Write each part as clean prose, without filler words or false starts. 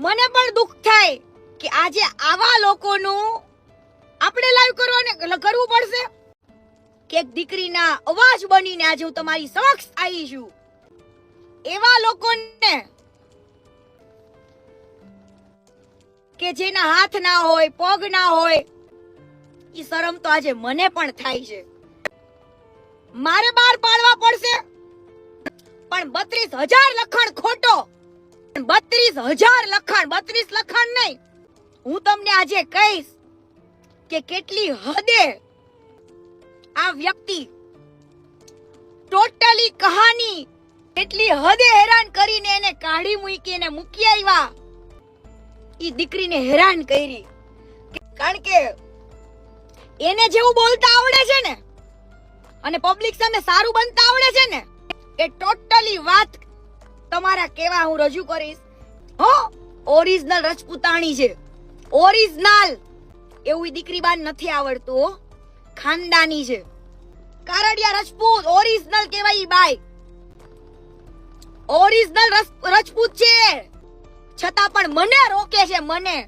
મને પણ દુઃખ થાય કે આજે આવા લોકોનું આપણે લાઈવ કરવું પડશે કે એક દીકરીના અવાજ બનીને આજે હું તમારી સમક્ષ આવી છું. એવા લોકોને કે જેના હાથ ના હોય, પગ ના હોય, ઈ શરમ તો આજે મને પણ થાય છે. મારે બહાર પાડવા પડશે, પણ 32,000 લખાણ ખોટો. 32,000 લખાણ, 32 લખાણ નહીં. હું તમને આજે કહીશ કે કેટલી હદે આ વ્યક્તિ ટોટલી કહાની કેટલી હદે હેરાન કરીને એને કાઢી મૂકીને મૂકી આવ્યા. ઈ દીકરીને હેરાન કરી, કારણ કે એને જેવું બોલતા આવડે છે ને અને પબ્લિક સામે સારું બનતા આવડે છે ને, એ ટોટલી વાત તમારા કેવા હું રજૂ કરીશ. હો, ઓરિજિનલ રજપૂતાણી છે, ઓરિજિનલ. એવું દીકરી બાન નથી આવડતું, ખાનદાની છે. કારડિયા રાજપૂત ઓરિજિનલ કહેવાય. બાઈ ઓરિજિનલ રાજપૂત છે, છતાં પણ મને રોકે છે. મને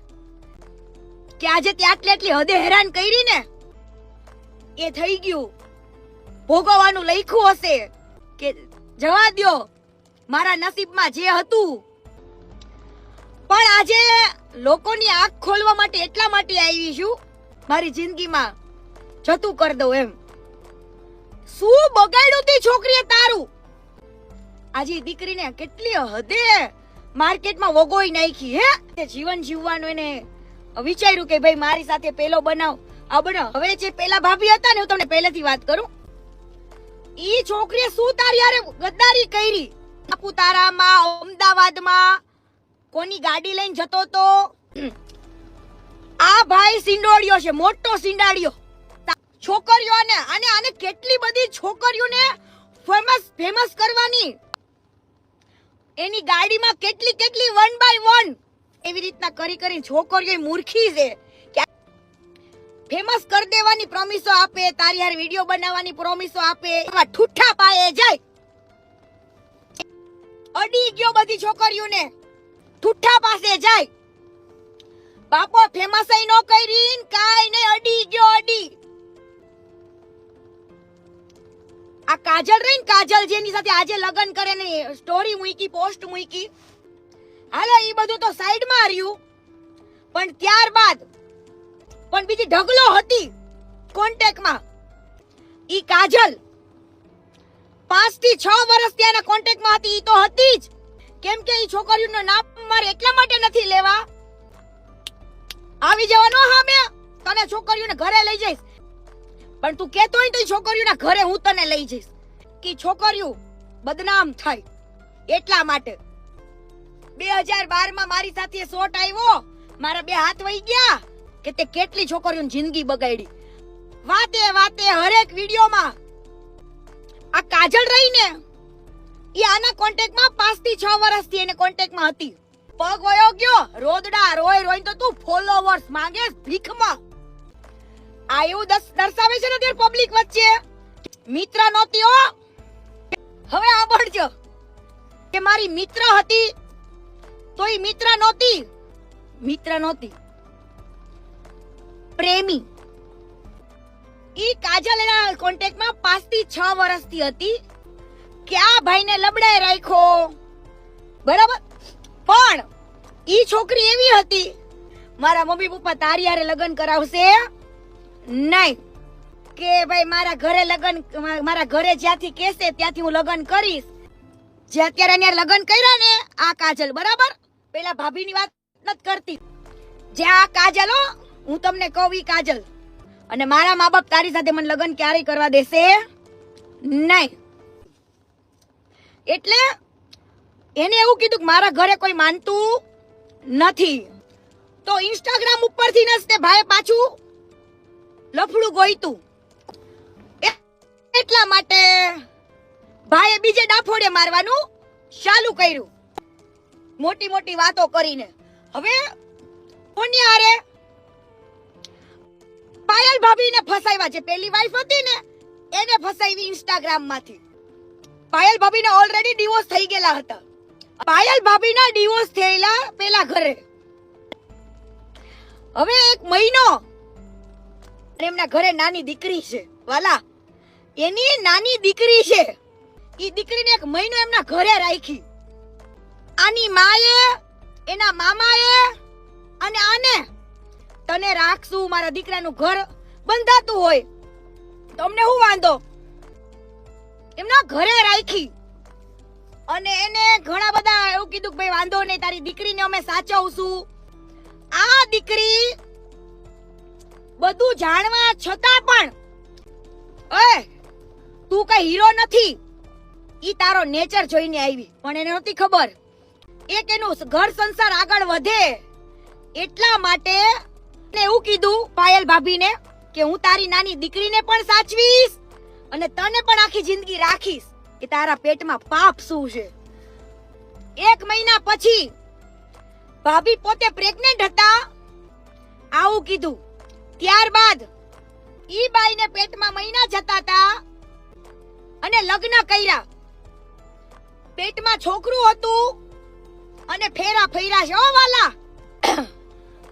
કે આજે તે આટલી હદે હેરાન કરી ને, એ થઈ ગયું, ભોગવવાનું લખ્યું હશે કે જવા દ્યો, મારા નસીબમાં જે હતું. પણ આજે લોકોની આંખ ખોલવા માટે એટલા માટે આવી છું, મારી જિંદગીમાં જતું કરી દઉં એમ. શું બગાડ્યું તી છોકરીએ તારું? આજે દીકરીને કેટલી હદે માર્કેટમાં વગોઈ નાખી. હે, જીવન જીવવાનું એને વિચાર્યું કે ભાઈ મારી સાથે પેલો બનાવ આ બનાવ. હવે જે પેલા ભાભી હતા ને, હું તમને પહેલેથી વાત કરું, ઈ છોકરીએ શું તારી હારે ગદ્દારી કરી. સાપુતારામાં, અમદાવાદમાં કોની ગાડી લઈને જતો તો. આ ભાઈ સિંડોડિયો છે, મોટો સિંડાડિયો. છોકરીઓને અને આને કેટલી બધી છોકરીઓને ફેમસ કરવાની. એની ગાડીમાં કેટલી 1 by 1 એવી રીતના કરી છોકરીઓ મૂર્ખી છે કે ફેમસ કરી દેવાની પ્રોમિસો આપે, તારી હારે વિડિયો બનાવવાની પ્રોમિસો આપે. એવા ઠુઠ્ઠા પાયે જાય. અડી ગયો બધી છોકરીઓને, ઠુઠ્ઠા પાસે જાય. બાપો ફેમસ ય નો કરી, કાઈ નહીં, અડી ગયો, અડી. આ કાજલ રહી ને, કાજલ જેની સાથે આજે લગન કરે ને સ્ટોરી મૂકી, પોસ્ટ મૂકી, હાલો ઈ બધું તો સાઈડમાં રહ્યું. પણ ત્યારબાદ પણ બીજી ઢગલો હતી કોન્ટેક્ટમાં. ઈ કાજલ 5 થી 6 વર્ષ ત્યાંના કોન્ટેક્ટમાં હતી. ઈ તો હતી જ, કેમ કે ઈ છોકરીઓનું નામ મારે એટલા માટે નથી લેવા. આવી જવાનો હામે તને છોકરીઓને ઘરે લઈ જઈશ, પણ તું કેતો હોય તો છોકરીઓના ઘરે હું તને લઈ જઈશ કે છોકરીઓ બદનામ થાય. એટલા માટે 2012 માં મારી સાથે શોટ આવ્યો, મારા 2 હાથ વહી ગયા કે તે કેટલી છોકરીઓની જિંદગી બગાડી. વાતે હરેક વિડિયોમાં આ કાજલ રહીને ઈ આના કોન્ટેક્ટમાં 5 થી 6 વર્ષથી એને કોન્ટેક્ટમાં હતી. પગ વયો ગયો, રોદડા રોય તો તું ફોલોવર્સ માંગે ભીખમાં. આ એવું દર્શાવે છે ને તે પબ્લિક વચ્ચે મિત્ર નહોતી. હો, હવે સાંભળજો કે મારી મિત્ર હતી તો ઈ મિત્ર નહોતી, પ્રેમી. ઈ કાજલ એના કોન્ટેક્ટમાં 5 થી 6 વર્ષથી હતી કે આ ભાઈને લબડાઈ રાખ્યો, બરાબર. પણ ઈ છોકરી એવી હતી, મારા મમ્મી પપ્પા તારી હારે લગ્ન કરાવશે નહીં, કે ભાઈ મારા ઘરે જ્યાંથી કહેશે ત્યાંથી હું લગ્ન કરીશ. જે અત્યારે એને લગ્ન કર્યા ને આ કાજલ, બરાબર, પેલા ભાભીની વાત નથી કરતી. જે આ કાજલ, હું તમને કહું ઈ કાજલ. અને મારા મા બાપ તારી સાથે મને લગ્ન ક્યારેય કરવા દેશે નહીં. એટલે એને એવું કીધું કે મારા ઘરે કોઈ માનતું નથી. તો ઇન્સ્ટાગ્રામ ઉપરથી ને તે ભાઈ પાછું લફડું ગોઈતું. એટલા માટે ભાઈએ બીજે ડાફોડે મારવાનું ચાલુ કર્યું, મોટી વાતો કરીને. હવે કોની હારે? પાયલ ભાભીને ફસાવ્યા. જે પેલી વાઈફ હતી ને એને ફસાવી ઇન્સ્ટાગ્રામ માંથી. પાયલ ભાભીને ઓલરેડી ડિવોર્સ થઈ ગયેલા હતા. પાયલ ભાભીના ડિવોર્સ થયેલા પેલા બાપના ઘરે. હવે એક મહિનો અને એમના ઘરે નાની દીકરી છે. વાલા, એની નાની દીકરી છે. ઈ દીકરીને એક મહિનો એમના ઘરે રાખી. આની માએ, એના મામાએ અને આને, તને રાખશું, મારા દીકરાનું ઘર બંધાતું હોય તમને શું વાંધો, એમના ઘરે રાખી. અને એને ઘણા બધા એવું કીધું કે ભાઈ વાંધો નહીં, તારી દીકરીને અમે સાચવશું. આ દીકરી બધું જાણવા છતાં પણ, ઓય તું કઈ હીરો નથી, ઈ તારો નેચર જોઈને આવી. પણ એને નહોતી ખબર એક એનું ઘર સંસાર આગળ વધે એટલા માટે એવું કીધું પાયલ ભાભીને કે હું તારી નાની દીકરીને પણ સાચવીશ અને તને પણ આખી જિંદગી રાખીશ કે તારા પેટમાં પાપ શું છે. એક મહિના પછી ભાભી પોતે પ્રેગ્નેન્ટ હતા, આવું કીધું. ત્યારબાદ ઈ બાઈને પેટમાં મહિના જતા હતા અને લગ્ન કર્યા. પેટમાં છોકરું હતું અને ફેરા ફર્યા છે. ઓ વાલા,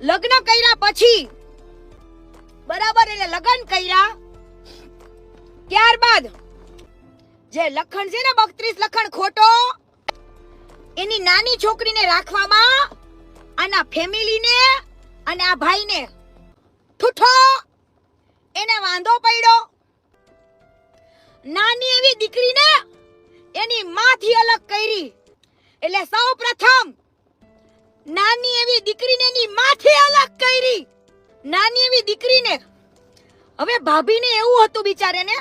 લગ્ન કર્યા પછી બરાબર, એટલે લગ્ન કર્યા ત્યારબાદ જે લખણ છે ને 32 લખણ ખોટો, એની નાની છોકરીને રાખવામાં આના ફેમિલીને અને આ ભાઈને ઠૂઠો એને વાંધો પડ્યો. નાની એવી દીકરીને એની માથી અલગ કરી. એટલે સૌ પ્રથમ નાની એવી દીકરીને એની માથી અલગ કરી. નાની એવી દીકરીને હવે ભાભીને એવું હતું બિચારાને,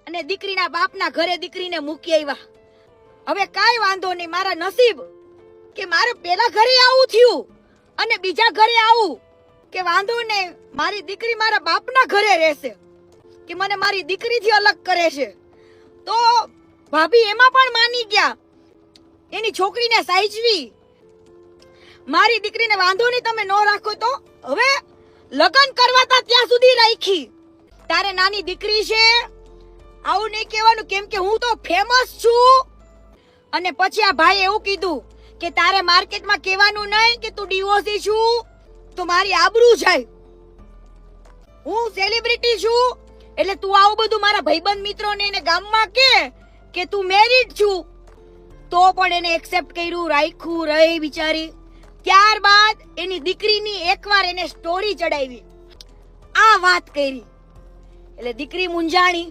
અને દીકરીના બાપના ઘરે દીકરીને મૂકી આવ્યા. હવે કાઈ વાંધો નહીં, મારા નસીબ કે મારે પેલા ઘરે આવું થયું અને બીજા ઘરે આવું કે વાંધો નહીં, મારી દીકરી મારા બાપના ઘરે રહેશે કે મને મારી દીકરીથી અલગ કરે છે. તો ભાભી એમાં પણ માની ગયા, એની છોકરીને સાચવી. મારી દીકરીને વાંધો નહીં, તમે નો રાખો તો હવે લગ્ન કરવા ત્યાં સુધી રાખી. તારે નાની દીકરી છે આવું નહીં કહેવાનું, કેમ કે હું તો ફેમસ છું. અને પછી આ ભાઈ એવું કીધું કે તારે માર્કેટમાં કહેવાનું નહીં કે તું ડિવોર્સી છું, તો મારી આબરૂ જાય. હું સેલિબ્રિટી છું એટલે તું આવું બધું મારા ભાઈબંધ મિત્રોને એને ગામમાં કે તું મેરિડ છું. તો પણ એને એક્સેપ્ટ કર્યું, રાખ્યું, રહી બિચારી. ત્યારબાદ એની દીકરીની એકવાર એને સ્ટોરી ચડાવી, આ વાત કરી એટલે દીકરી મુંજાણી.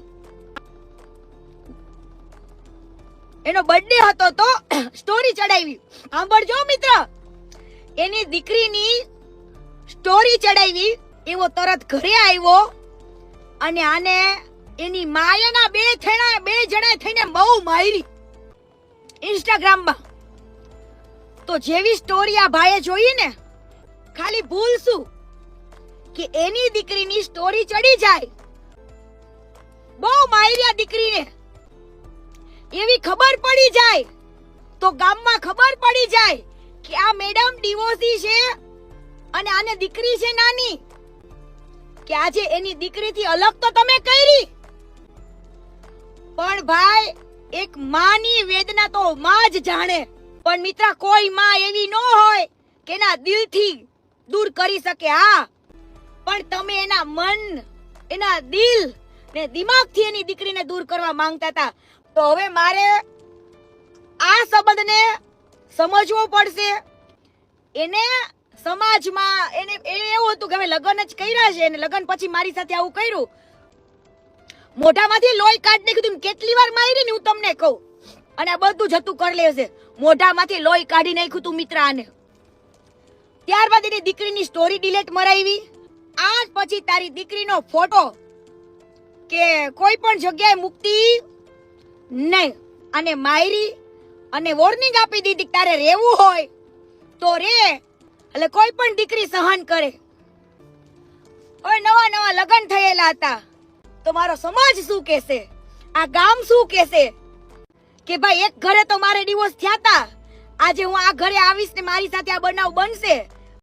એનો બર્થડે હતો તો સ્ટોરી ચડાવી. સાંભળજો મિત્ર, એની દીકરીની સ્ટોરી ચડાવી, એવો તરત ઘરે આવ્યો અને આને એની માયાના બે જણા થઈને બહુ મારી ઇન્સ્ટાગ્રામમાં. તો જેવી સ્ટોરી આ ભાઈએ જોઈ ને, ખાલી ભૂલ શું કે એની દીકરીની સ્ટોરી ચડી જાય. બહુ માર્યા દીકરીને. એવી ખબર પડી જાય તો ગામમાં ખબર પડી જાય કે આ મેડમ ડિવોર્સી છે અને આને દીકરી છે નાની, કે આજે એની દીકરીથી અલગ તો તમે કરી. પણ ભાઈ, એક માની વેદના તો માં જ જાણે. પણ મિત્ર, કોઈ માં એવી ન હોય કે એના દિલથી દૂર કરી શકે. હા, પણ તમે એના મન, એના દિલ ને દિમાગથી એની દીકરીને દૂર કરવા માંગતા હતા. તો હવે મારે આ સંબંધને સમજવો પડશે. એને સમાજમાં એને એવું હતું કે હવે લગ્ન જ કર્યા છે અને લગ્ન પછી મારી સાથે આવું કર્યું. મોઢામાંથી લોહી કાઢી નાખ્યું. કેટલી વાર મારી ને હું તમને કહું, અને આ બધું જતું કરી લેશે. મોઢામાંથી લોહી કાઢી નાખ્યું તું મિત્ર આને. ત્યારબાદ એની દીકરીની સ્ટોરી ડિલીટ મરાવી. આજ પછી તારી દીકરીનો ફોટો કે કોઈ પણ જગ્યાએ મૂકતી નહીં. અને માયરી અને વોર્નિંગ આપી દીધી તારે રહેવું હોય તો રે, એટલે કોઈ પણ દીકરી સહન કરે. હવે નવા લગ્ન થયેલા હતા તો મારો સમાજ શું કહેશે, આ ગામ શું કહેશે કે ભાઈ એક ઘરે તો મારે ડિવોર્સ થયા હતા, આજે હું આ ઘરે આવીશ ને મારી સાથે આ બનાવ બનશે